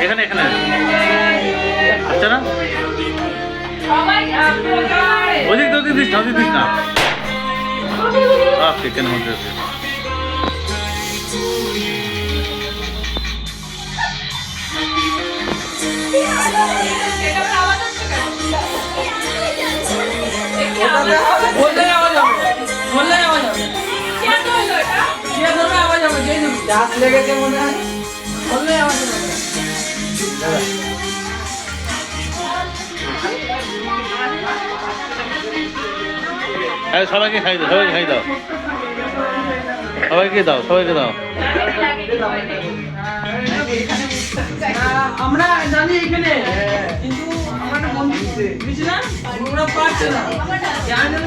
এখানে এখানে আচ্ছা না ওদিক তো দিস না ওদিক দিস না আপনি কেন মধ্যে বললে আওয়াজ হবে বললে আওয়াজ হবে কে ধরবে আওয়াজ হবে যে দাঁত লেগেছে মনে হয় বললে আওয়াজ হবে সবাইকে খাই দাও সবাইকে খাই দাও সবাইকে দাও সবাইকে দাও আমরা জানি এখানে কিন্তু আমার বন্ধু বুঝছি না ওরা পারছে না জানে